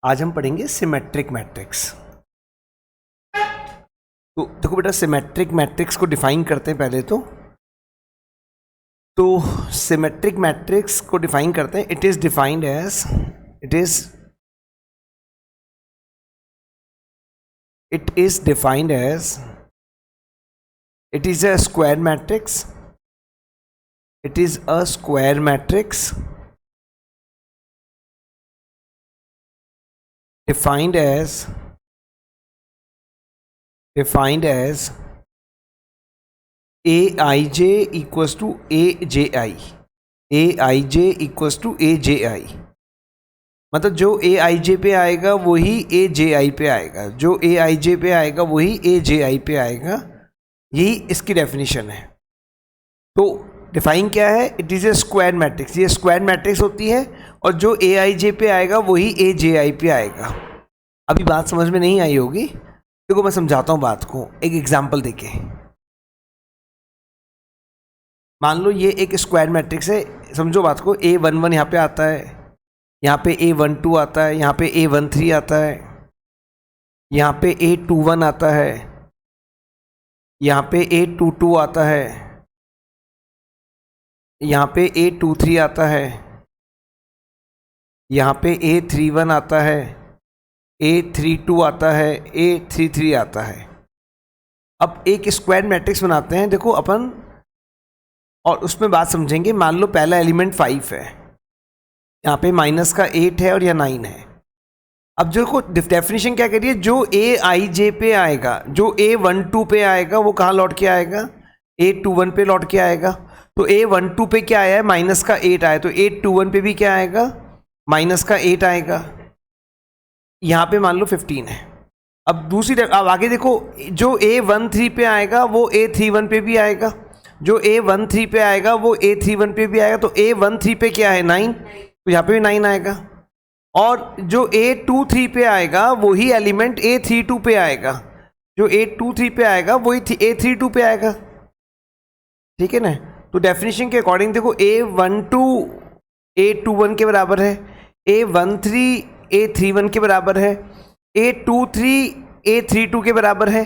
आज हम पढ़ेंगे सिमेट्रिक मैट्रिक्स। तो देखो बेटा, सिमेट्रिक मैट्रिक्स को डिफाइन करते हैं पहले तो सिमेट्रिक मैट्रिक्स को डिफाइन करते हैं। It is defined as it is a square matrix. It is a square matrix defined as aij equals to aji, aij equals to aji। मतलब जो aij पे आएगा वही aji पे आएगा, जो aij पे आएगा वही aji पे आएगा। यही इसकी डेफिनेशन है। तो डिफाइन क्या है? It is a square matrix. ये स्क्वायर मैट्रिक्स होती है और जो aij पे आएगा वही aji पे आएगा। अभी बात समझ में नहीं आई होगी, देखो मैं समझाता हूँ बात को एक एग्जांपल देके। मान लो ये एक स्क्वायर मैट्रिक्स है, समझो बात को। A11 यहाँ पे आता है, यहाँ पे A12 आता है, यहाँ पे A13 आता है, यहाँ पे A21 आता है, यहाँ पे A22 आता है, यहाँ पे A23 आता है, यहाँ पे A31 आता है, A32 आता है, A33 आता है। अब एक स्क्वायर मैट्रिक्स बनाते हैं देखो अपन, और उसमें बात समझेंगे। मान लो पहला एलिमेंट 5 है, यहाँ पे माइनस का 8 है और यह 9 है। अब जो को डेफिनेशन क्या करिए, जो aij पे आएगा, जो A12 पे आएगा वो कहाँ लौट के आएगा? A21 पे लौट के आएगा। तो A12 पे क्या आया है? माइनस का 8 आया, तो A21 पे भी क्या आएगा? माइनस का 8 आएगा। यहाँ पे मान लो 15 है। अब आगे देखो, जो A13 पे आएगा वो A31 पे भी आएगा, जो A13 पे आएगा वो A31 पे भी आएगा। तो A13 पे क्या है? 9, तो यहाँ पे भी 9 आएगा। और जो A23 पे आएगा वही एलिमेंट A32 पे आएगा, जो A23 पे आएगा वही A32 पे आएगा। ठीक है ना? तो डेफिनेशन के अकॉर्डिंग देखो, A12 A21 के बराबर है, A13 A31 के बराबर है, A23 A32 के बराबर है।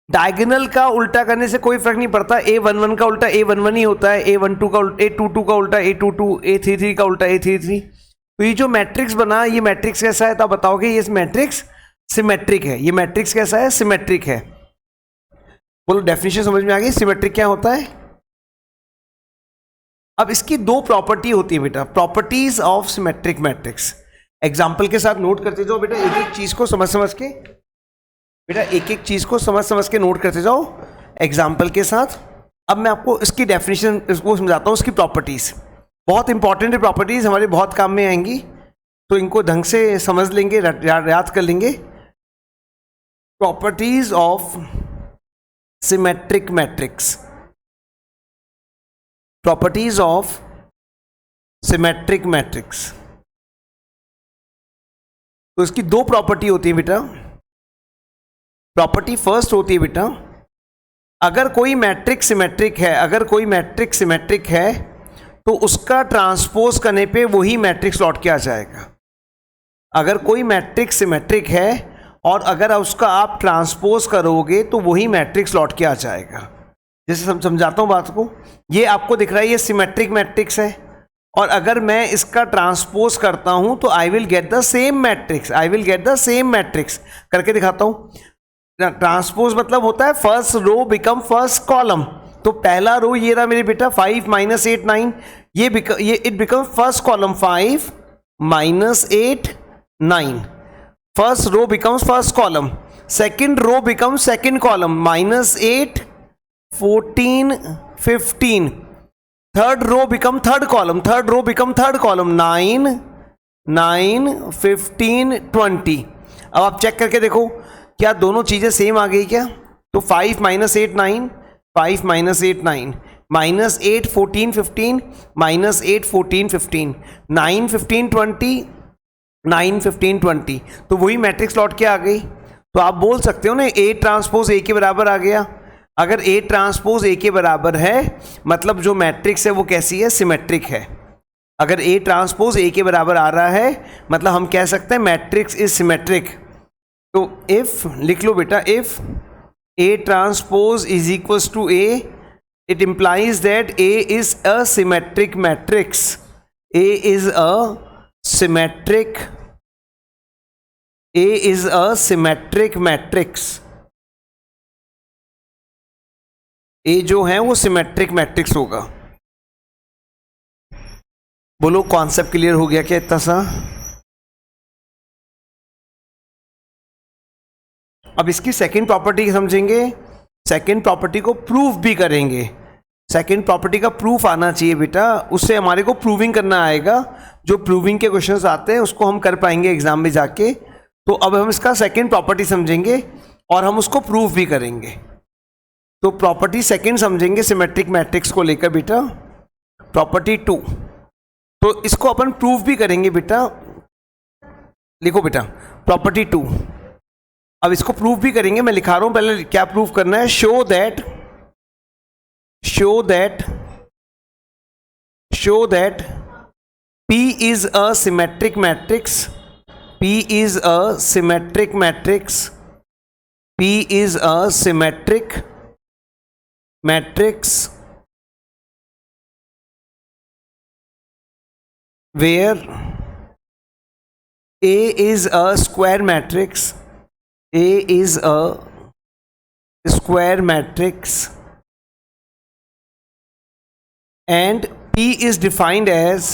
डायगोनल का उल्टा करने से कोई फर्क नहीं पड़ता, A11 का उल्टा A11 ही होता है, A12 का उल्टा A22 का उल्टा A22, A33 का उल्टा A33। तो ये जो मैट्रिक्स बना, ये मैट्रिक्स कैसा है? तो आप बताओगे ये मैट्रिक्स सिमेट्रिक है। ये मैट्रिक्स कैसा है? सिमेट्रिक है। बोलो, डेफिनेशन समझ में आ गई? सिमेट्रिक क्या होता है? अब इसकी दो प्रॉपर्टी होती है बेटा, properties of symmetric matrix. Example के साथ नोट करते जाओ बेटा, एक एक चीज को समझ के बेटा, एक एक चीज को समझ के नोट करते जाओ एग्जाम्पल के साथ। अब मैं आपको इसकी डेफिनेशन इसको समझाता हूँ, इसकी प्रॉपर्टीज बहुत इंपॉर्टेंट है। प्रॉपर्टीज हमारे बहुत काम में आएंगी, तो इनको ढंग से समझ लेंगे, याद कर लेंगे। Properties of symmetric matrix, properties of symmetric matrix. तो इसकी दो प्रॉपर्टी होती है बेटा। प्रॉपर्टी फर्स्ट होती है बेटा, अगर कोई मैट्रिक्स सिमेट्रिक है, अगर कोई मैट्रिक्स सिमेट्रिक है तो उसका ट्रांसपोज करने पे वही मैट्रिक्स लौट के आ जाएगा। अगर कोई मैट्रिक्स सिमेट्रिक है और अगर उसका आप ट्रांसपोज करोगे तो वही मैट्रिक्स लौट के आ जाएगा। जैसे समझाता हूँ बात को, ये आपको दिख रहा है ये सिमेट्रिक मैट्रिक्स है, और अगर मैं इसका ट्रांसपोज करता हूँ तो I will get the same matrix, I will get the same matrix. करके दिखाता हूँ। ट्रांसपोज मतलब होता है first row become first column. तो पहला रो ये रहा मेरे बेटा, 5 - 8 9, ये it become first column 5 - 8 9। First row becomes first column. Second row become second column, -8 14 15। Third row become third column, third row become third column, 9 9 15 20। अब आप चेक करके देखो क्या दोनों चीजें सेम आ गई क्या? तो 5 - 8 9, 5 - 8 9, -8 14 15, -8 14 15, 9 15 20, 9 15 20। तो वही मैट्रिक्स लौट के आ गई। तो आप बोल सकते हो ना A ट्रांसपोज A के बराबर आ गया। अगर A ट्रांसपोज A के बराबर है मतलब जो मैट्रिक्स है वो कैसी है? सिमेट्रिक है। अगर ए ट्रांसपोज ए के बराबर आ रहा है मतलब हम कह सकते हैं मैट्रिक्स इज सिमेट्रिक। तो इफ लिख लो बेटा, if A transpose is equals to A, it implies that A is a symmetric matrix. A is a symmetric. A is a symmetric matrix. A जो है वो सिमेट्रिक मैट्रिक्स होगा। बोलो concept clear हो गया क्या इतना सा? अब इसकी सेकंड प्रॉपर्टी समझेंगे, सेकंड प्रॉपर्टी को प्रूफ भी करेंगे। सेकंड प्रॉपर्टी का प्रूफ आना चाहिए बेटा, उससे हमारे को प्रूविंग करना आएगा। जो प्रूविंग के क्वेश्चंस आते हैं उसको हम कर पाएंगे एग्जाम में जाके। तो अब हम इसका सेकंड प्रॉपर्टी समझेंगे और हम उसको प्रूफ भी करेंगे। तो प्रॉपर्टी सेकंड समझेंगे सिमेट्रिक मैट्रिक्स को लेकर बेटा, प्रॉपर्टी 2। तो इसको अपन प्रूफ भी करेंगे बेटा। लिखो बेटा प्रॉपर्टी 2। अब इसको प्रूफ भी करेंगे, मैं लिखा रहा हूं पहले क्या प्रूफ करना है। Show that P is a symmetric matrix. P is a symmetric matrix. P is a symmetric matrix where A is a square matrix. A is a square matrix and P is defined as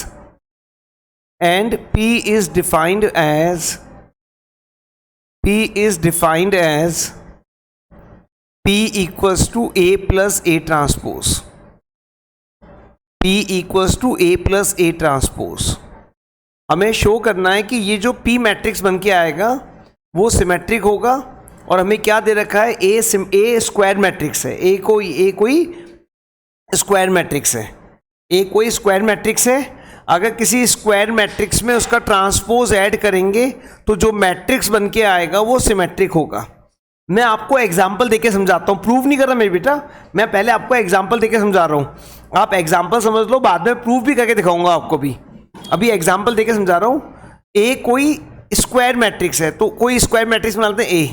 P equals to A plus A transpose. P equals to A plus A transpose. हमें show करना है कि ये जो P matrix बन के आएगा वो सिमेट्रिक होगा। और हमें क्या दे रखा है, ए स्क्वायर मैट्रिक्स है। ए कोई स्क्वायर मैट्रिक्स है। ए कोई स्क्वायर मैट्रिक्स है। अगर किसी स्क्वायर मैट्रिक्स में उसका ट्रांसपोज ऐड करेंगे तो जो मैट्रिक्स बन के आएगा वो सिमेट्रिक होगा। मैं आपको एग्जाम्पल देके समझाता हूँ, प्रूफ नहीं कर रहा मेरे बेटा, मैं पहले आपको एग्जाम्पल देके समझा रहा हूँ। आप एग्जाम्पल समझ लो, बाद में प्रूफ भी करके दिखाऊंगा आपको भी। अभी एग्जाम्पल देके समझा रहा हूँ। ए कोई स्क्वायर मैट्रिक्स है, तो कोई स्क्वायर मैट्रिक्स बना लेते हैं ए।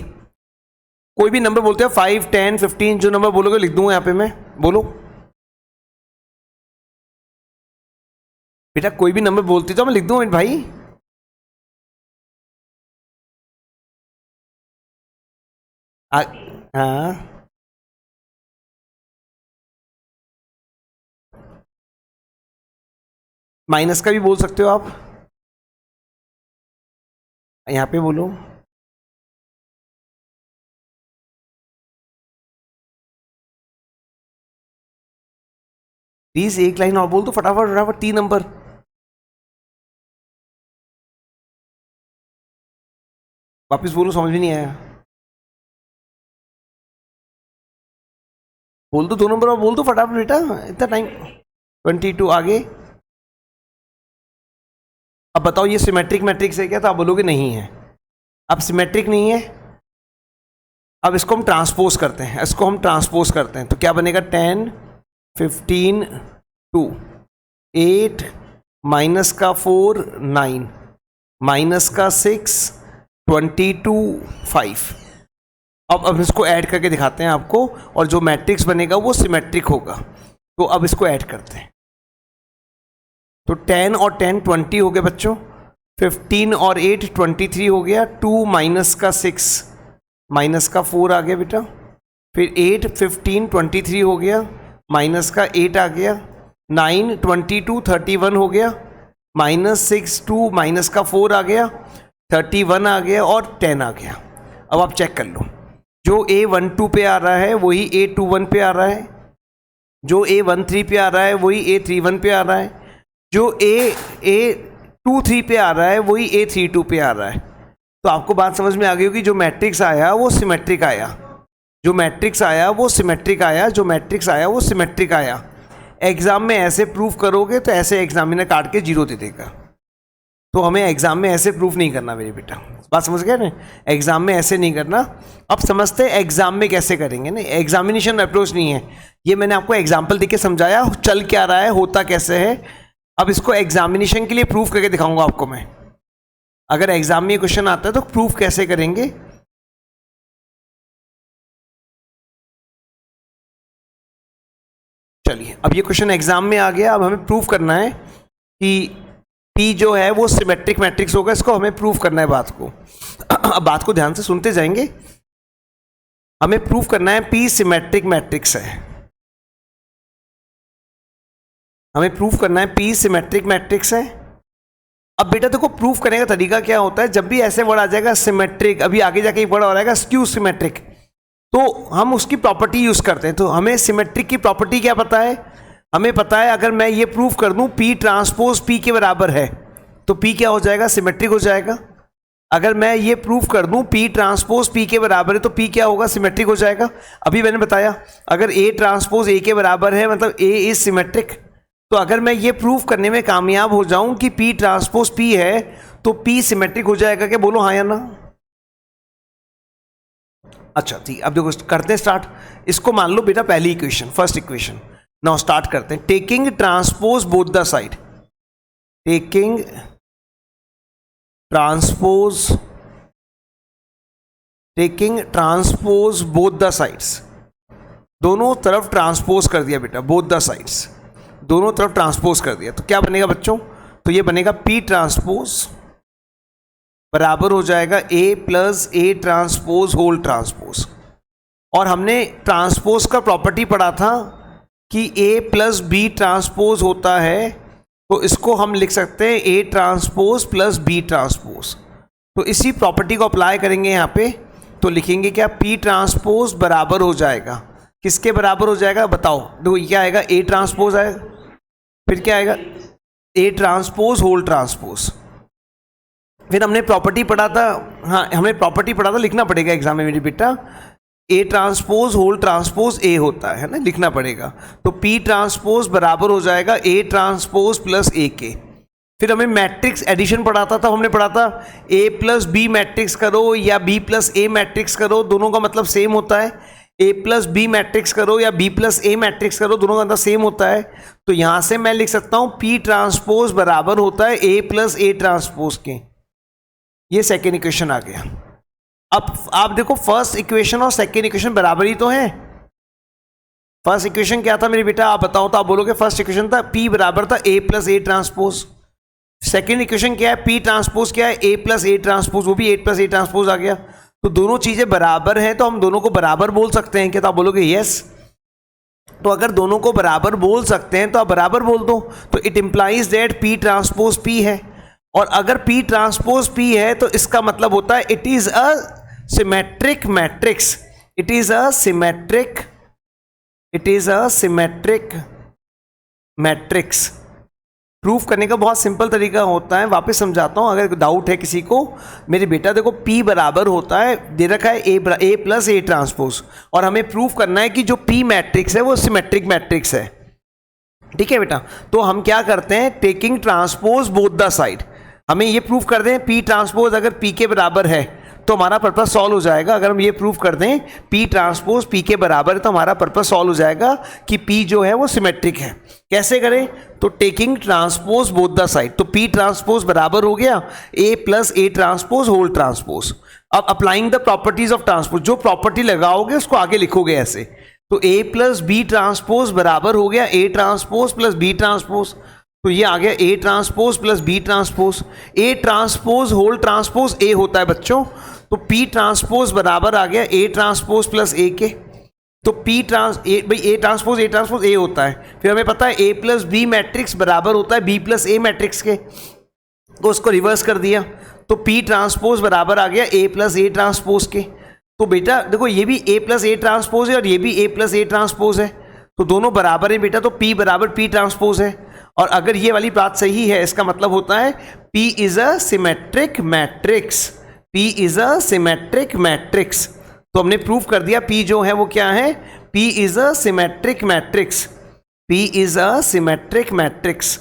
कोई भी नंबर बोलते हैं 5, 10, 15, जो नंबर बोलोगे लिख दूंगा यहाँ पे मैं। बोलो बेटा, कोई भी नंबर बोलती तो मैं लिख दूंगा भाई। हाँ माइनस का भी बोल सकते हो आप, यहाँ पे बोलो। प्लीज एक लाइन और बोल दो फटाफट 3 नंबर। वापस बोलो, समझ में नहीं आया। बोल दो 2 नंबर और बोल दो फटाफट बेटा, इतना टाइम। 22 आगे। अब बताओ ये सिमेट्रिक मैट्रिक्स है क्या? तो आप बोलोगे नहीं है। अब सिमेट्रिक नहीं है, अब इसको हम ट्रांसपोज करते हैं। तो क्या बनेगा? 10, 15, 2, 8, माइनस का 4, 9, माइनस का 6, 22, 5। अब इसको ऐड करके दिखाते हैं आपको, और जो मैट्रिक्स बनेगा वो सिमेट्रिक होगा। तो अब इसको ऐड करते हैं। तो 10 और 10 20 हो गए बच्चों। 15 और 8 23 हो गया। 2 माइनस का 6 माइनस का 4 आ गया बेटा। फिर 8 15 23 हो गया, माइनस का 8 आ गया। 9 22 31 हो गया, माइनस 6 2 माइनस का 4 आ गया, 31 आ गया और 10 आ गया। अब आप चेक कर लो, जो A12 पे आ रहा है वही A21 पे आ रहा है, जो A13 पे आ रहा है वही A31 पे आ रहा है, जो A23 पे आ रहा है वही A32 पे आ रहा है। तो आपको बात समझ में आ गई होगी, जो मैट्रिक्स आया वो सिमेट्रिक आया, जो मैट्रिक्स आया वो सिमेट्रिक आया, जो मैट्रिक्स आया वो सिमेट्रिक आया। एग्जाम में ऐसे प्रूफ करोगे तो ऐसे एग्जामिनर काट के 0 दे देगा। तो हमें एग्जाम में ऐसे प्रूफ नहीं करना मेरे बेटा, बात समझ गए ना? एग्जाम में ऐसे नहीं करना। अब समझते हैं एग्जाम में कैसे करेंगे ना। एग्जामिनेशन अप्रोच नहीं है ये, मैंने आपको एग्जाम्पल देके समझाया चल क्या रहा है, होता कैसे है। अब इसको एग्जामिनेशन के लिए प्रूफ करके दिखाऊंगा आपको मैं। अगर एग्जाम में क्वेश्चन आता है तो प्रूफ कैसे करेंगे। चलिए, अब ये क्वेश्चन एग्जाम में आ गया। अब हमें प्रूफ करना है कि P जो है वो सिमेट्रिक मैट्रिक्स होगा। इसको हमें प्रूफ करना है बात को। अब बात को ध्यान से सुनते जाएंगे। हमें प्रूफ करना है P सिमेट्रिक मैट्रिक्स है। हमें प्रूफ करना है P सिमेट्रिक मैट्रिक्स है। अब बेटा देखो, प्रूफ करने का तरीका क्या होता है। जब भी ऐसे वर्ड आ जाएगा सिमेट्रिक, अभी आगे जाके एक वर्ड आ जाएगा स्क्यू सिमेट्रिक, तो हम उसकी प्रॉपर्टी यूज करते हैं। तो हमें सिमेट्रिक की प्रॉपर्टी क्या पता है। हमें पता है अगर मैं ये प्रूफ कर दूं P ट्रांसपोज P के बराबर है तो P क्या हो जाएगा, सिमेट्रिक हो जाएगा। अगर मैं ये प्रूफ कर दूं P ट्रांसपोज P के बराबर है तो P क्या होगा, सिमेट्रिक हो जाएगा। अभी मैंने बताया अगर A ट्रांसपोज A के बराबर है मतलब A इज सिमेट्रिक। तो अगर मैं ये प्रूफ करने में कामयाब हो जाऊं कि P ट्रांसपोज P है तो P सिमेट्रिक हो जाएगा। क्या बोलो, हाँ या ना। अच्छा ठीक, अब देखो करते हैं स्टार्ट। इसको मान लो बेटा पहली equation, first equation. Now start करते हैं। Taking transpose both the side, taking transpose both the sides, दोनों तरफ ट्रांसपोज कर दिया बेटा, बोथ द साइड्स, दोनों तरफ ट्रांसपोज कर दिया। तो क्या बनेगा बच्चों, तो ये बनेगा P ट्रांसपोज बराबर हो जाएगा A plus A transpose whole transpose. और हमने ट्रांसपोज का प्रॉपर्टी पढ़ा था कि A प्लस B ट्रांसपोज होता है, तो इसको हम लिख सकते हैं A transpose plus B transpose. तो इसी प्रॉपर्टी को अप्लाई करेंगे यहाँ पे, तो लिखेंगे क्या, P ट्रांसपोज बराबर हो जाएगा, किसके बराबर हो जाएगा बताओ। देखो क्या आएगा, A ट्रांसपोज आएगा, फिर क्या आएगा, A ट्रांसपोज होल ट्रांसपोज। फिर हमने प्रॉपर्टी पढ़ा था, हाँ हमने प्रॉपर्टी पढ़ा था, लिखना पड़ेगा एग्जाम में मेरी बेटा। A transpose whole transpose A होता है ना, लिखना पड़ेगा। तो P ट्रांसपोज बराबर हो जाएगा A ट्रांसपोज प्लस A के। फिर हमें मैट्रिक्स एडिशन पढ़ा था, तब हमने पढ़ा था A प्लस B मैट्रिक्स करो या B प्लस A मैट्रिक्स करो, दोनों का मतलब सेम होता है। A प्लस B मैट्रिक्स करो या B प्लस A मैट्रिक्स करो, दोनों का मतलब सेम होता है। तो यहां से मैं लिख सकता हूं P ट्रांसपोज बराबर होता है A प्लस A ट्रांसपोज के। ये सेकेंड इक्वेशन आ गया। अब आप देखो फर्स्ट इक्वेशन और सेकेंड इक्वेशन बराबर ही तो है। फर्स्ट इक्वेशन क्या था मेरे बेटा, आप बताओ। तो आप बोलोगे फर्स्ट इक्वेशन था P बराबर था A plus A transpose. Second equation क्या है, P ट्रांसपोज क्या है, A प्लस A ट्रांसपोज, वो भी A प्लस A ट्रांसपोज आ गया। तो दोनों चीजें बराबर हैं तो हम दोनों को बराबर बोल सकते हैं क्या, तो आप बोलोगे यस। तो अगर दोनों को बराबर बोल सकते हैं तो आप बराबर बोल दो। तो it implies that P transpose P है। और अगर P ट्रांसपोज P है तो इसका मतलब होता है it is a symmetric matrix, it is a symmetric matrix. Proof करने का बहुत सिंपल तरीका होता है, वापस समझाता हूं अगर डाउट है किसी को। मेरे बेटा देखो P बराबर होता है, दे रखा है A प्लस A ट्रांसपोज, और हमें प्रूफ करना है कि जो P मैट्रिक्स है वो सिमेट्रिक मैट्रिक्स है। ठीक है बेटा, तो हम क्या करते हैं, taking transpose both the side, हमें ये प्रूफ कर दें P ट्रांसपोज अगर P के बराबर है तो हमारा पर्पस सॉल्व हो जाएगा। अगर हम ये प्रूफ कर दें P ट्रांसपोज P के बराबर है तो हमारा पर्पस सॉल्व हो जाएगा कि P जो है वो सिमेट्रिक है। कैसे करें, तो taking transpose both the side, तो P ट्रांसपोज बराबर हो गया A plus A transpose whole transpose. अब applying the properties of transpose, जो प्रॉपर्टी लगाओगे उसको आगे लिखोगे ऐसे। तो A प्लस B ट्रांसपोज बराबर हो गया A transpose plus B transpose. तो ये आ गया A transpose plus B transpose. A transpose whole transpose A होता है बच्चों, तो P ट्रांसपोज बराबर आ गया A ट्रांसपोज प्लस A के। तो A ट्रांसपोज A होता है। फिर हमें पता है A प्लस B मैट्रिक्स बराबर होता है B प्लस A मैट्रिक्स के, तो उसको रिवर्स कर दिया। तो P ट्रांसपोज बराबर आ गया A प्लस A ट्रांसपोज के। तो बेटा देखो ये भी A प्लस A ट्रांसपोज है और ये भी A प्लस A ट्रांसपोज है, तो दोनों बराबर है बेटा, तो P बराबर P ट्रांसपोज है। और अगर ये वाली बात सही है इसका मतलब होता है P is a symmetric matrix, P is a symmetric matrix. तो हमने प्रूफ कर दिया P जो है वो क्या है, P is a symmetric matrix, P is a symmetric matrix.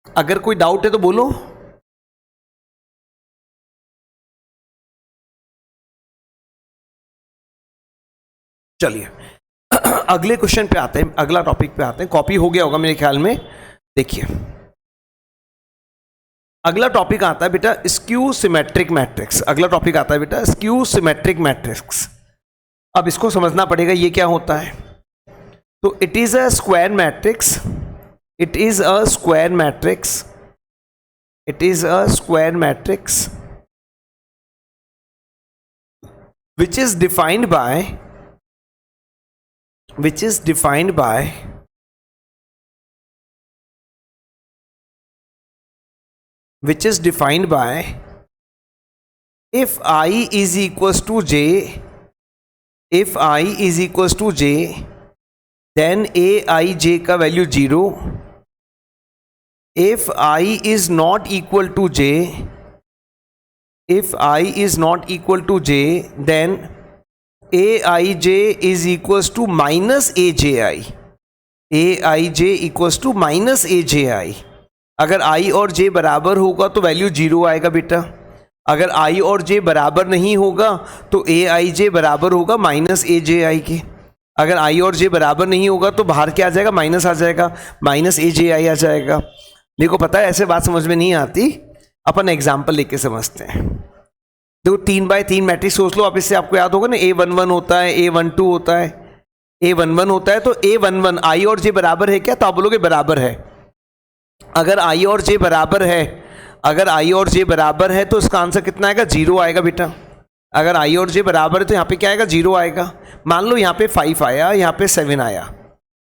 अगर कोई डाउट है तो बोलो। चलिए अगले क्वेश्चन पे आते हैं, अगला टॉपिक पे आते हैं। कॉपी हो गया होगा मेरे ख्याल में। देखिए अगला टॉपिक आता है बेटा स्क्यू सिमेट्रिक मैट्रिक्स। अगला टॉपिक आता है बेटा स्क्यू सिमेट्रिक मैट्रिक्स। अब इसको समझना पड़ेगा ये क्या होता है। तो it is a square matrix, it is a square matrix, it is a square matrix which is defined by which is defined by if I is equals to j, if I is equals to j then aij का value 0, if I is not equal to j, if I is not equal to j then aij is equals to minus abi, aij equals to minus abi। अगर i और j बराबर होगा तो value 0 आएगा बेटा, अगर i और j बराबर नहीं होगा तो aij बराबर होगा माइनस aj के, अगर i और j बराबर नहीं होगा तो बाहर क्या आ जाएगा, माइनस आ जाएगा, माइनस aj आ जाएगा। देखो पता है ऐसे बात समझ में नहीं आती, अपन एग्जाम्पल लेके समझते हैं। देखो 3x3 मैट्रिक्स सोच लो आप, इससे आपको याद होगा ना a11 होता है, a12 होता है, a11 होता है तो a11 i और j बराबर है क्या, तो आप बोलोगे बराबर है। अगर i और j बराबर है, अगर i और j बराबर है तो इसका आंसर कितना आएगा, 0 आएगा बेटा। अगर i और j बराबर है तो यहाँ पे क्या आएगा, 0 आएगा। मान लो यहाँ पे 5 आया, यहाँ पे 7 आया।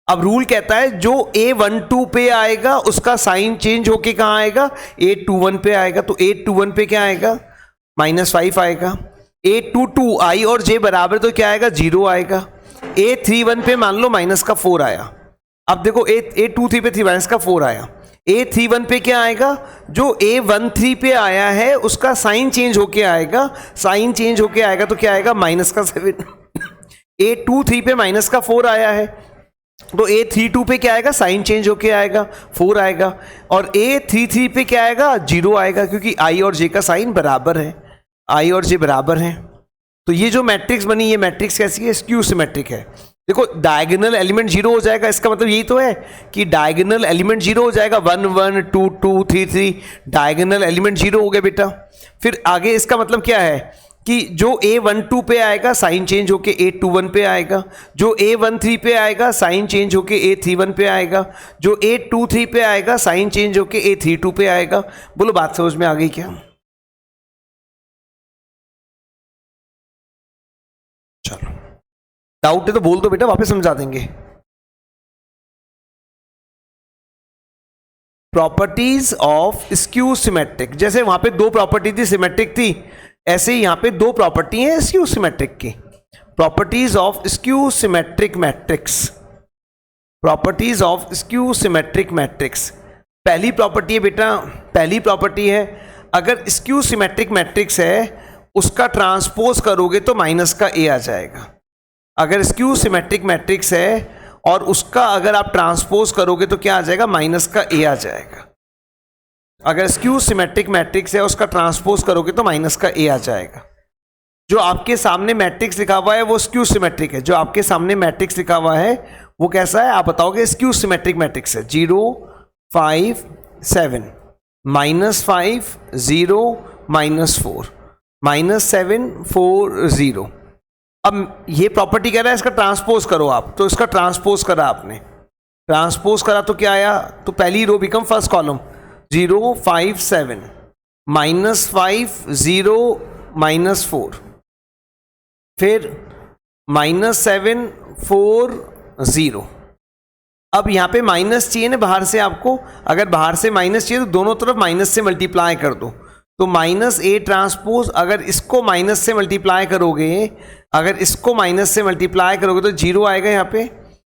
अब रूल कहता है जो a12 पे आएगा उसका साइन चेंज होके कहाँ आएगा, a21 पे आएगा। तो a21 पे क्या आएगा, -5 आएगा। a22 i और j बराबर तो क्या आएगा, 0 आएगा। a31 पे मान लो -4 आया। अब देखो a23 पे -4 आया। a31 पे क्या आएगा, जो a13 पे आया है उसका साइन चेंज होके आएगा, साइन चेंज होके आएगा तो क्या आएगा, -7। a23 पे -4 आया है तो a32 पे क्या आएगा, साइन चेंज होके आएगा, 4 आएगा। और a33 पे क्या आएगा, 0 आएगा, क्योंकि i और j का साइन बराबर है, i और j बराबर हैं। तो ये जो मैट्रिक्स बनी, ये मैट्रिक्स कैसी है, स्क्यू सिमेट्रिक है। देखो डायगोनल एलिमेंट 0 हो जाएगा, इसका मतलब यही तो है कि डायगोनल एलिमेंट 0 हो जाएगा। 1 1 2 2 3 3 डायगोनल एलिमेंट 0 हो गए बेटा। फिर आगे इसका मतलब क्या है कि जो a12 पे आएगा साइन चेंज होके a21 पे आएगा, जो a13 पे आएगा साइन चेंज होके a31 पे आएगा, जो a23 पे आएगा साइन चेंज होके a32 पे आएगा। बोलो बात समझ में आ गई क्या? चलो डाउट है तो बोल दो बेटा, वापस समझा देंगे। प्रॉपर्टीज ऑफ स्क्यू सिमेट्रिक, जैसे वहां पे 2 प्रॉपर्टी थी, सिमेट्रिक थी, ऐसे ही यहां पे 2 प्रॉपर्टी हैं स्क्यू सिमेट्रिक की। Properties of skew symmetric matrix, properties of skew symmetric matrix. पहली प्रॉपर्टी है बेटा, पहली प्रॉपर्टी है अगर स्क्यू सिमेट्रिक मैट्रिक्स है उसका ट्रांसपोज करोगे तो माइनस का a आ जाएगा। अगर स्क्यू सिमेट्रिक मैट्रिक्स है और उसका अगर आप ट्रांसपोज करोगे तो क्या आ जाएगा, माइनस का a आ जाएगा। अगर स्क्यू सिमेट्रिक मैट्रिक्स है उसका ट्रांसपोज करोगे तो माइनस का a आ जाएगा। जो आपके सामने मैट्रिक्स लिखा हुआ है वो स्क्यू सिमेट्रिक है, जो आपके सामने मैट्रिक्स लिखा हुआ है वो कैसा है आप बताओगे, स्क्यू सिमेट्रिक मैट्रिक्स है। 0 5 7 -5 0 -4 -7 4 0। अब ये प्रॉपर्टी कह रहा है इसका ट्रांसपोज करो आप, तो इसका ट्रांसपोज करा आपने, ट्रांसपोज करा तो क्या आया, तो पहली रो बिकम फर्स्ट कॉलम। 0 5 7 -5 0 -4, फिर -7 4 0। अब यहाँ पे माइनस चाहिए ना बाहर से आपको, अगर बाहर से माइनस चाहिए तो दोनों तरफ माइनस से मल्टीप्लाई कर दो, तो -a ट्रांसपोज, अगर इसको माइनस से मल्टीप्लाई करोगे, अगर इसको माइनस से मल्टीप्लाई करोगे तो 0 आएगा यहाँ पे,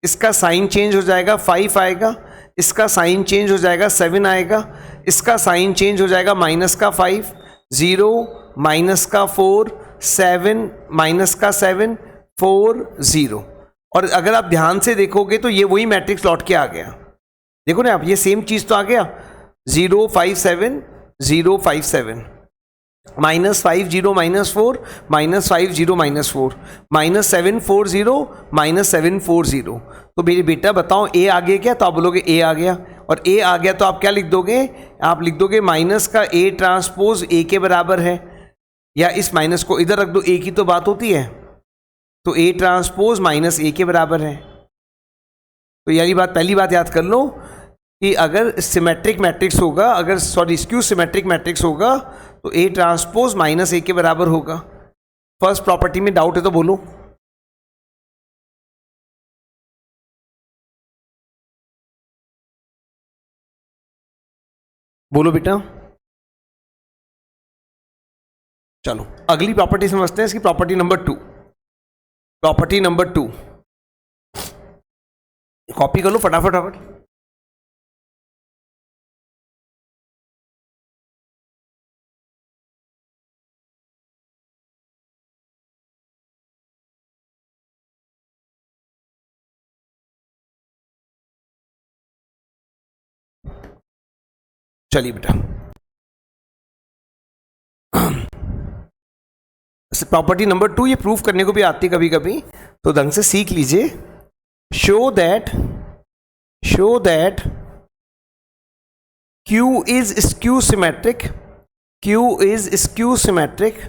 इसका साइन चेंज हो जाएगा 5 आएगा, इसका साइन चेंज हो जाएगा 7 आएगा, इसका साइन चेंज हो जाएगा -5 0 -4 7 -7 4 0। और अगर आप ध्यान से देखोगे तो ये वही मैट्रिक्स लौट के आ गया। देखो ना आप, ये सेम चीज़ तो आ गया, 0 5 7 0 5 7। -50 -4 -50 -4 -740 -740। तो मेरे बेटा बताओ ए आ गया क्या? तो आप बोलोगे ए आ गया, और ए आ गया तो आप क्या लिख दोगे? आप लिख दोगे माइनस का ए ट्रांसपोज ए के बराबर है, या इस माइनस को इधर रख दो, ए की तो बात होती है, तो ए ट्रांसपोज माइनस ए के बराबर है। तो यही बात, पहली बात याद कर लो कि अगर सिमेट्रिक मैट्रिक्स होगा, अगर सॉरी स्क्यू सिमेट्रिक मैट्रिक्स होगा तो ए ट्रांसपोज माइनस ए के बराबर होगा। फर्स्ट प्रॉपर्टी में डाउट है तो बोलो। बोलो बेटा। चलो अगली प्रॉपर्टी समझते हैं, इसकी property number 2। Property number 2 copy कर लो फटाफट फटाफट। चलिए बेटा, प्रॉपर्टी नंबर 2 ये प्रूफ करने को भी आती कभी कभी, तो ढंग से सीख लीजिए। Show that Q is skew symmetric, Q is skew symmetric,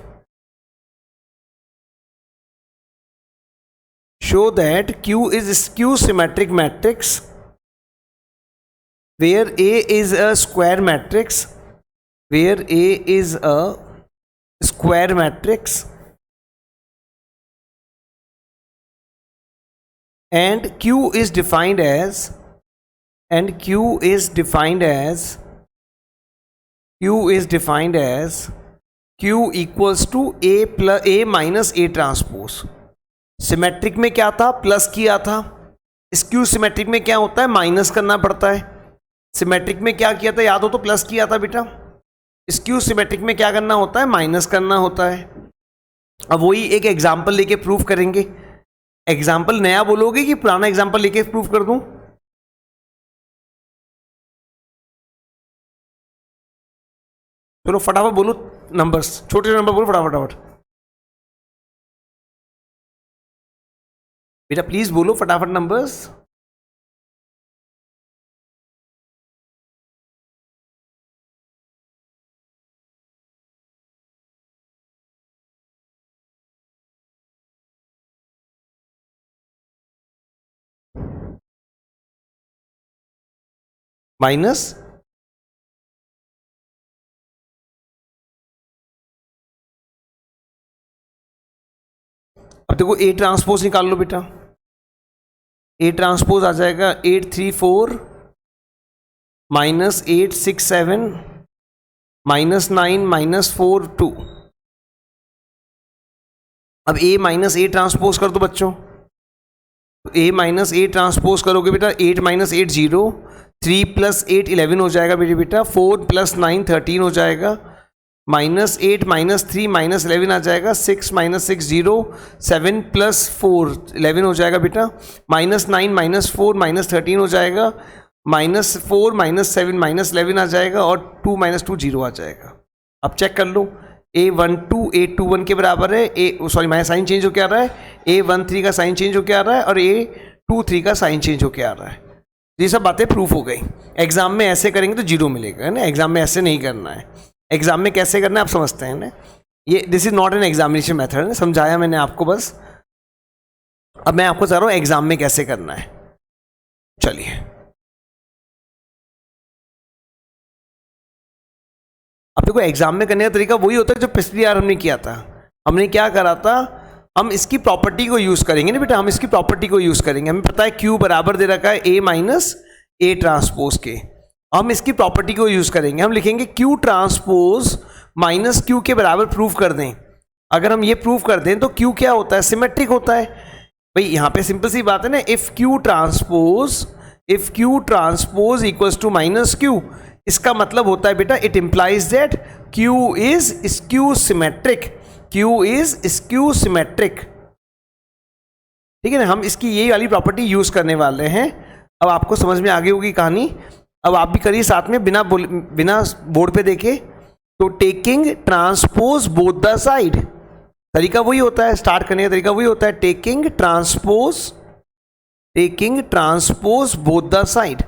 show that Q is skew symmetric matrix where A is a square matrix, where A is a square matrix and Q is defined as Q equals to A minus A transpose. Symmetric में क्या था? Plus किया था। Skew symmetric में क्या होता है? Minus करना पड़ता है। सिमेट्रिक में क्या किया था? याद हो तो प्लस किया था बेटा। स्क्यू सिमेट्रिक में क्या करना होता है? माइनस करना होता है। अब वही एक एग्जाम्पल लेके प्रूफ करेंगे। एग्जाम्पल नया बोलोगे कि पुराना एग्जाम्पल लेके प्रूफ कर दूं? चलो फटाफट बोलो नंबर्स, छोटे नंबर बोलो फटाफट फटाफट बेटा, प्लीज बोलो फटाफट नंबर्स। माइनस अब देखो ए ट्रांसपोज निकाल लो बेटा। ए ट्रांसपोज आ जाएगा 834 -867 -9 -42। अब ए माइनस ए ट्रांसपोज कर दो बच्चों। ए माइनस ए ट्रांसपोज करोगे बेटा 8 - 8 0, 3 + 8 11 हो जाएगा मेरे बेटा, 4 + 9 13 हो जाएगा, -8 -3 -11 आ जाएगा, 6 - 6 0, 7 + 4 11 हो जाएगा बेटा, -9 -4 -13 हो जाएगा, -4 -7 -11 आ जाएगा, और 2 - 2 0 आ जाएगा। अब चेक कर लो, A12 A21 के बराबर है। सॉरी माइनस साइन चेंज होकर आ रहा है, A13 का साइन चेंज होकर आ रहा है, और A23 का साइन चेंज होकर आ रहा है। ये सब बातें प्रूफ हो गई। एग्जाम में ऐसे करेंगे तो 0 मिलेगा, है ना। एग्जाम में ऐसे नहीं करना है। एग्जाम में कैसे करना है आप समझते हैं ना। ये this is not an examination method है, समझाया मैंने आपको बस। अब मैं आपको बता रहा हूँ एग्जाम में कैसे करना है। चलिए अब देखो, एग्जाम में करने का तरीका वही होता है जो पिछली बार हमने किया था। हमने क्या करा था, हम इसकी प्रॉपर्टी को यूज करेंगे ना बेटा, हम इसकी प्रॉपर्टी को यूज करेंगे। हमें पता है Q बराबर दे रखा है A माइनस A ट्रांसपोज के। हम इसकी प्रॉपर्टी को यूज करेंगे, हम लिखेंगे Q ट्रांसपोज माइनस Q के बराबर प्रूफ कर दें। अगर हम ये प्रूफ कर दें तो Q क्या होता है? सिमेट्रिक होता है भाई। यहाँ पे सिंपल सी बात है ना, if Q transpose equals to minus Q, इसका मतलब होता है बेटा, it implies that Q is skew symmetric. Q is skew symmetric, ठीक है ना। हम इसकी यही वाली प्रॉपर्टी यूज करने वाले हैं। अब आपको समझ में आ गई होगी कहानी। अब आप भी करिए साथ में, बिना बोर्ड पे देखे। तो taking transpose both the side, तरीका वही होता है, स्टार्ट करने का तरीका वही होता है, taking transpose both the side.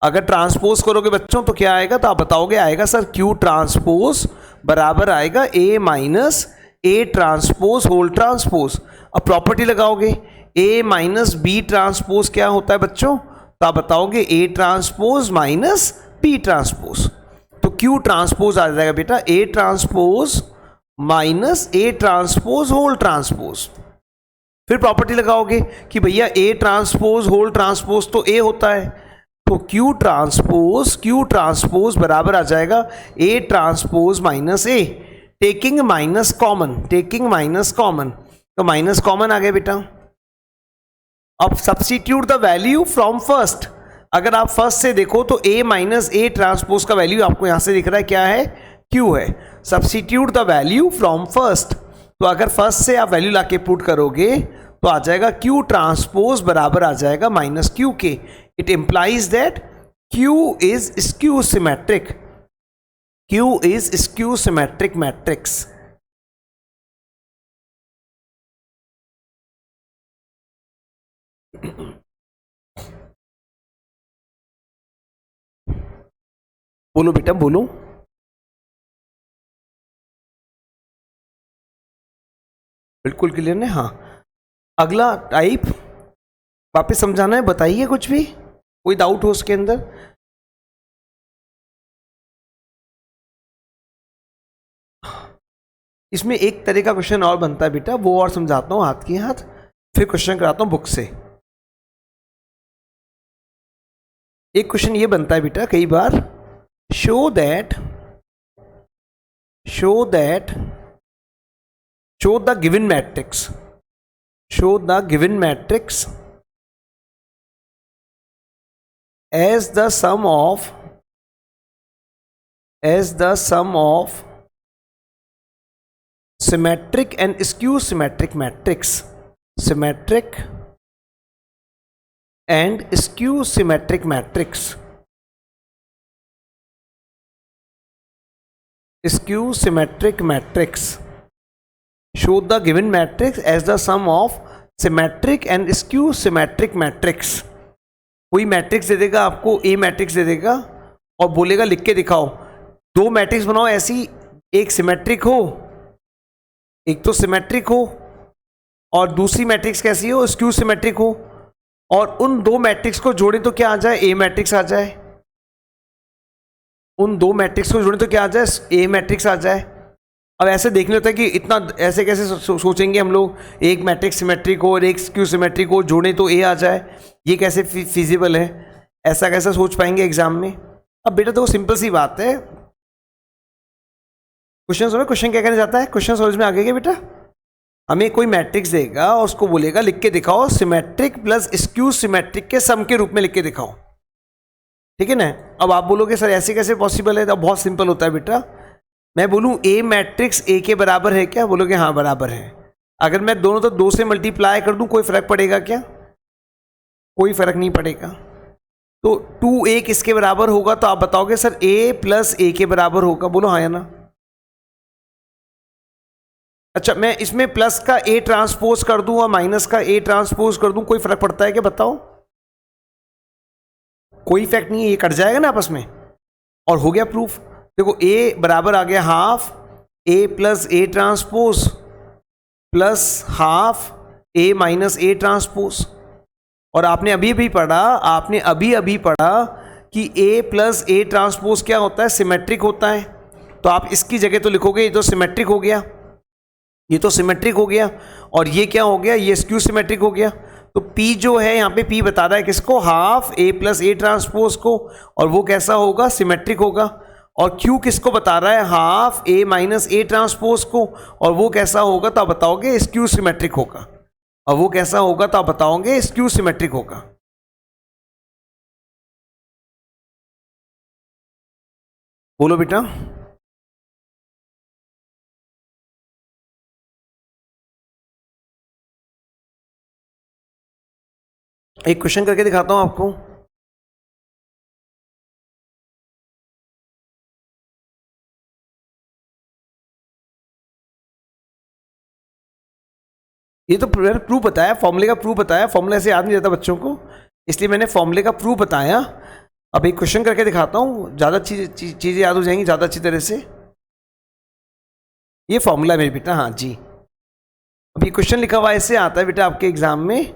अगर ट्रांसपोज करोगे बच्चों तो क्या आएगा, तो आप बताओगे, आएगा सर क्यू ट्रांसपोज बराबर आएगा A minus A transpose whole transpose. अब प्रॉपर्टी लगाओगे, ए माइनस बी ट्रांसपोज क्या होता है बच्चों, तो आप बताओगे A transpose minus B transpose. तो क्यू ट्रांसपोज आ जाएगा बेटा A transpose minus A transpose whole transpose. फिर प्रॉपर्टी लगाओगे कि भैया ए ट्रांसपोज होल ट्रांसपोज तो ए होता है, तो क्यू ट्रांसपोज बराबर आ जाएगा ए ट्रांसपोज माइनस ए, टेकिंग माइनस कॉमन, तो माइनस कॉमन आ गया बेटा। अब substitute the value from first, अगर आप फर्स्ट से देखो तो ए माइनस ए ट्रांसपोज का वैल्यू आपको यहां से दिख रहा है क्या है, क्यू है। Substitute the value from first, तो अगर फर्स्ट से आप वैल्यू लाके पुट करोगे तो आ जाएगा क्यू ट्रांसपोज बराबर आ जाएगा माइनस क्यू के। It implies that Q is skew symmetric, matrix. बोलो बेटा बोलो। बिल्कुल क्लियर है, हाँ। अगला टाइप वापस समझाना है, बताइए कुछ भी, कोई डाउट हो उसके अंदर। इसमें एक तरह का क्वेश्चन और बनता है बेटा, वो और समझाता हूं हाथ की हाथ, फिर क्वेश्चन कराता हूं बुक से। एक क्वेश्चन ये बनता है बेटा कई बार, show that the given matrix as the sum of symmetric and skew symmetric matrix, symmetric and skew symmetric matrix, show the given matrix as the sum of symmetric and skew symmetric matrix। कोई matrix दे देगा आपको, ए matrix दे देगा और बोलेगा लिख के दिखाओ, दो मैट्रिक्स बनाओ ऐसी, एक सिमेट्रिक हो, एक तो सिमेट्रिक हो और दूसरी मैट्रिक्स कैसी हो, स्क्यू सिमेट्रिक हो, और उन दो मैट्रिक्स को जोड़े तो क्या आ जाए, ए मैट्रिक्स आ जाए। उन दो मैट्रिक्स को जोड़े तो क्या आ जाए, ए मैट्रिक्स आ जाए। अब ऐसे देखने होता है कि इतना ऐसे कैसे सोचेंगे हम लोग, एक मैट्रिक्स सिमेट्रिक हो और एक स्क्यू सिमेट्रिक हो, जोड़े तो ए आ जाए, ये कैसे फिजिबल है, ऐसा कैसे सोच पाएंगे एग्जाम में। अब बेटा तो सिंपल सी बात है, क्वेश्चन क्या कहना चाहता है, क्वेश्चन समझ में आ गया क्या बेटा। हमें कोई मैट्रिक्स देगा और उसको बोलेगा लिख के दिखाओ सिमेट्रिक प्लस स्क्यू सिमेट्रिक के सम के रूप में लिख के दिखाओ, ठीक है ना। अब आप बोलोगे सर ऐसे कैसे पॉसिबल है, तो बहुत सिंपल होता है बेटा। मैं बोलूं ए मैट्रिक्स ए के बराबर है क्या, बोलोगे हाँ बराबर है। अगर मैं दोनों तो दो से मल्टीप्लाई कर दूं, कोई फर्क पड़ेगा क्या, कोई फर्क नहीं पड़ेगा। तो 2a किसके बराबर होगा, तो आप बताओगे सर a प्लस a के बराबर होगा, बोलो हाँ या ना। अच्छा मैं इसमें प्लस का a ट्रांसपोज कर दूं और माइनस का a ट्रांसपोज कर दूं, कोई फर्क पड़ता है क्या, बताओ। कोई इफेक्ट नहीं है, ये कट जाएगा ना आपस में और हो गया प्रूफ। देखो a बराबर आ गया half a plus a transpose plus half a minus a transpose. और आपने अभी अभी पढ़ा कि a प्लस a ट्रांसपोज क्या होता है, सिमेट्रिक होता है। तो आप इसकी जगह तो लिखोगे ये तो सिमेट्रिक हो गया, ये तो सिमेट्रिक हो गया, और ये क्या हो गया, ये स्क्यू सिमेट्रिक हो गया। तो P जो है यहाँ पे P बता रहा है किसको, half a plus a transpose को, और वो कैसा होगा, सिमेट्रिक होगा। और Q किसको बता रहा है, half a minus a transpose को, और वो कैसा होगा, तो आप बताओगे स्क्यू सिमेट्रिक होगा। और वो कैसा होगा, तो आप बताओगे स्क्यू सिमेट्रिक होगा। बोलो बेटा। एक क्वेश्चन करके दिखाता हूं आपको। ये तो प्रूफ बताया, फॉर्मूले का प्रूफ बताया, फॉर्मूला ऐसे याद नहीं रहता बच्चों को, इसलिए मैंने फॉर्मूले का प्रूफ बताया। अब एक क्वेश्चन करके दिखाता हूँ, ज़्यादा चीज़ें याद हो जाएंगी ज़्यादा अच्छी तरह से। ये फॉर्मूला है मेरे बेटा, हाँ जी। अब ये क्वेश्चन लिखा हुआ ऐसे आता है बेटा आपके एग्जाम में,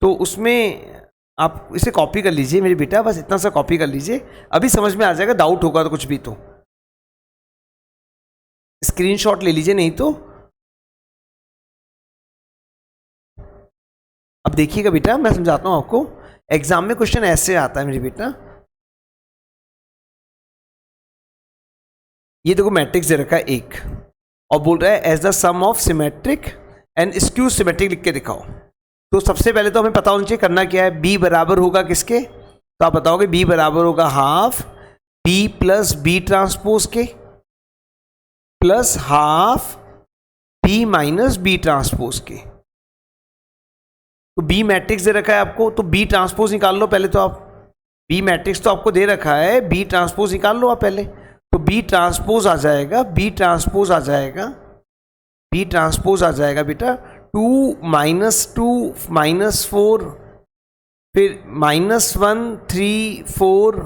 तो उसमें आप इसे कॉपी कर लीजिए मेरे बेटा, बस इतना सा कॉपी कर लीजिए, अभी समझ में आ जाएगा। डाउट होगा तो कुछ भी तो स्क्रीनशॉट ले लीजिए, नहीं तो अब देखिएगा बेटा, मैं समझाता हूँ आपको। एग्जाम में क्वेश्चन ऐसे आता है मेरे बेटा, ये देखो मैट्रिक्स दे रखा है एक, और बोल रहा है as the sum of symmetric and skew symmetric लिख के दिखाओ। तो सबसे पहले तो हमें पता होना चाहिए करना क्या है। बी बराबर होगा किसके, तो आप बताओगे बी बराबर होगा half B plus B transpose के plus half B minus B transpose के। तो बी मैट्रिक्स दे रखा है आपको, तो बी ट्रांसपोज निकाल लो पहले। तो आप बी मैट्रिक्स तो आपको दे रखा है, बी ट्रांसपोज निकाल लो आप पहले। तो बी ट्रांसपोज आ जाएगा, बी ट्रांसपोज आ जाएगा, बी ट्रांसपोज आ जाएगा बेटा 2 - 2 -4, फिर -1 3 4,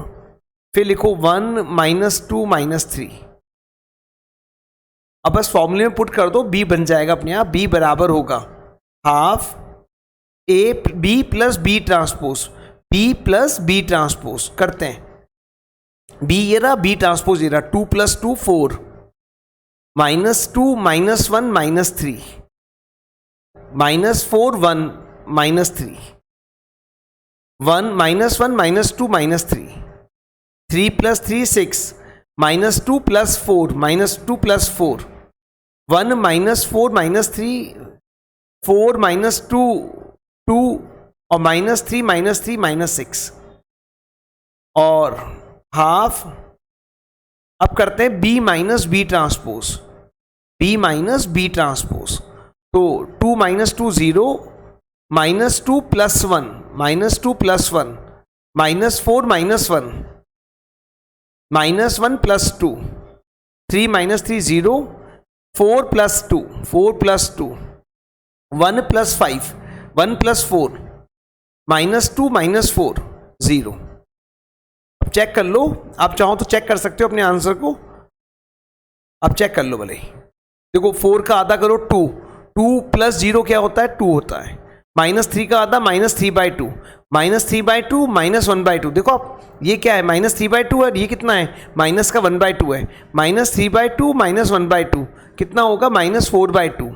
फिर लिखो 1 -2 -3। अब बस फॉर्मूले में पुट कर दो, बी बन जाएगा अपने आप। बी बराबर होगा half A B plus B transpose, B plus B transpose करते हैं। बी ये रहा, बी ट्रांसपोज ये रहा, 2 + 2 4, -2 -1 -3, -4 1 -3, 1 -1 -2 -3, 3 + 3 6, -2 + 4 -2 + 4, 1 -4 -3, 4 -2 2, और -3 -3 -6, और हाफ। अब करते हैं B minus B transpose, B minus B transpose. तो 2 - 2 0, -2 + 1 -2 + 1, -4 -1, -1 + 2, 3 - 3 0, 4 + 2 4 + 2, 1 + 5 1 + 4, -2 -4 0। अब चेक कर लो, आप चाहो तो चेक कर सकते हो अपने आंसर को, अब चेक कर लो भले ही। देखो 4 का आधा करो 2, 2 + 0 क्या होता है 2 होता है, -3 का आधा -3/2, -3/2 -1/2। देखो आप ये क्या है, -3/2 है, ये कितना है माइनस का 1/2 है, -3/2 -1/2 कितना होगा -4/2,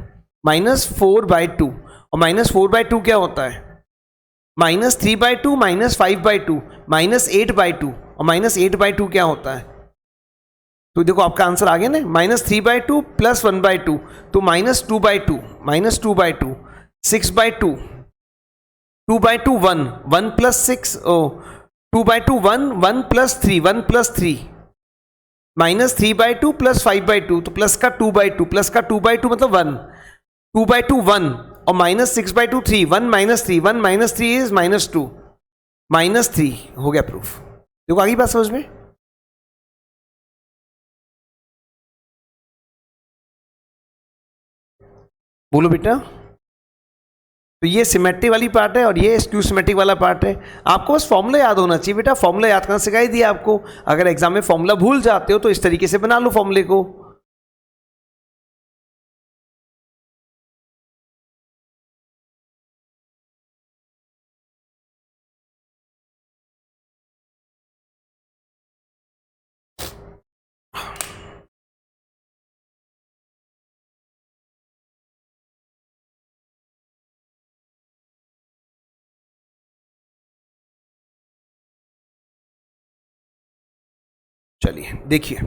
-4/2। और -4/2 क्या होता है -3/2 -5/2 -8/2, और -8/2 क्या होता है। तो देखो आपका आंसर आ गया ना, -3/2 + 1/2, तो -2/2 -2/2, 6/2, 2/2 1 1 + 6, 2/2 1 1 + 3 1 + 3, -3/2 + 5/2, तो प्लस का 2/2, प्लस का 2/2 मतलब 1, 2/2 1, और -6/2 3, 1 - 3 1 - 3 इज -2, -3 हो गया प्रूफ। देखो आगे बात समझ में। बोलो बेटा। तो ये सिमेट्री वाली पार्ट है और ये स्क्यू सिमेट्रिक वाला पार्ट है। आपको बस फॉर्मूला याद होना चाहिए बेटा, फॉर्मूला याद करना सिखाई दिया आपको। अगर एग्जाम में फॉर्मूला भूल जाते हो तो इस तरीके से बना लो फॉर्मूले को। चलिए देखिए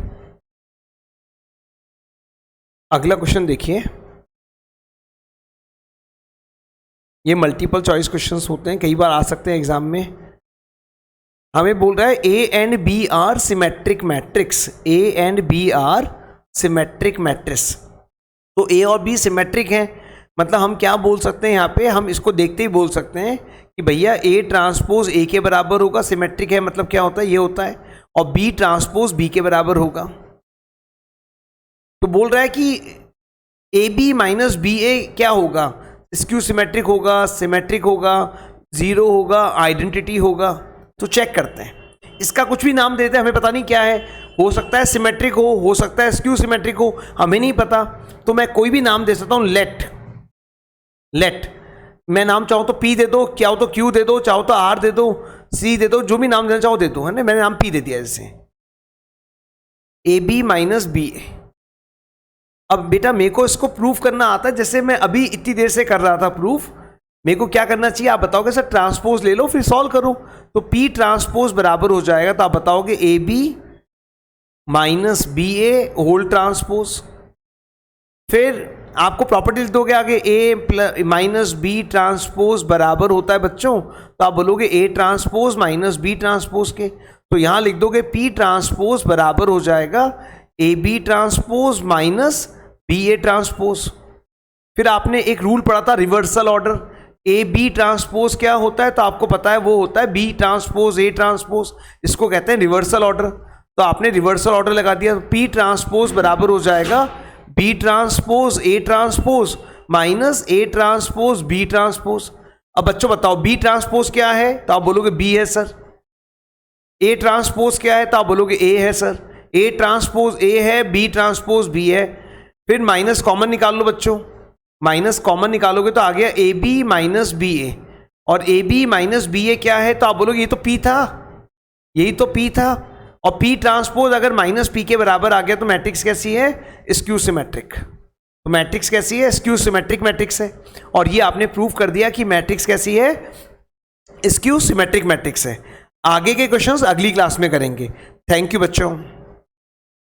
अगला क्वेश्चन देखिए। ये मल्टीपल चॉइस क्वेश्चंस होते हैं, कई बार आ सकते हैं एग्जाम में। हमें बोल रहा है A and B are symmetric matrix, A and B are symmetric matrix. तो ए और बी सिमेट्रिक हैं, मतलब हम क्या बोल सकते हैं यहाँ पे, हम इसको देखते ही बोल सकते हैं कि भैया ए ट्रांसपोज ए के बराबर होगा, सिमेट्रिक है मतलब क्या होता है ये होता है, और बी ट्रांसपोज बी के बराबर होगा। तो बोल रहा है कि ए बी माइनस बी ए क्या होगा, स्क्यू सिमेट्रिक होगा, सिमेट्रिक होगा, जीरो होगा, आइडेंटिटी होगा। तो चेक करते हैं, इसका कुछ भी नाम देते हैं, हमें पता नहीं क्या है, हो सकता है सिमेट्रिक हो सकता है स्क्यू सिमेट्रिक हो, हमें नहीं पता। तो मैं कोई भी नाम दे सकता हूं, लेट मैं नाम चाहूँ तो P दे दो, चाहो तो Q दे दो, चाहो तो R दे दो, C दे दो, जो भी नाम देना चाहो दे दो, है ना। मैंने नाम P दे दिया जैसे AB माइनस BA। अब बेटा मेरे को इसको प्रूफ करना आता है, जैसे मैं अभी इतनी देर से कर रहा था प्रूफ। मेरे को क्या करना चाहिए आप बताओगे? सर ट्रांसपोज ले लो फिर सॉल्व करो। तो P ट्रांसपोज बराबर हो जाएगा, तो आप बताओगे AB minus BA whole transpose. फिर आपको प्रॉपर्टी लिख दोगे आगे, A माइनस बी ट्रांसपोज बराबर होता है बच्चों, तो आप बोलोगे A transpose minus B transpose के। तो यहां लिख दोगे P ट्रांसपोज बराबर हो जाएगा AB transpose minus BA transpose. फिर आपने एक रूल पढ़ा था रिवर्सल ऑर्डर, AB ट्रांसपोज क्या होता है? तो आपको पता है वो होता है B ट्रांसपोज A ट्रांसपोज, इसको कहते हैं रिवर्सल ऑर्डर। तो आपने रिवर्सल ऑर्डर लगा दिया, P ट्रांसपोज बराबर हो जाएगा B transpose A transpose minus A transpose B transpose. अब बच्चों बताओ B ट्रांसपोज क्या है? तो आप बोलोगे B है सर। A ट्रांसपोज क्या है? तो आप बोलोगे A है सर। A ट्रांसपोज A है, B ट्रांसपोज B है। फिर माइनस कॉमन निकाल लो बच्चों, माइनस कॉमन निकालोगे तो आ गया AB माइनस BA, और AB माइनस BA क्या है? तो आप बोलोगे ये तो P था, यही तो P था। और P ट्रांसपोज अगर माइनस P के बराबर आ गया तो मैट्रिक्स कैसी है? Skew symmetric. तो मैट्रिक्स कैसी है? स्क्यू सिमेट्रिक मैट्रिक्स है। और ये आपने प्रूव कर दिया कि मैट्रिक्स कैसी है? स्क्यू सिमेट्रिक मैट्रिक्स है। आगे के क्वेश्चंस अगली क्लास में करेंगे। थैंक यू बच्चों।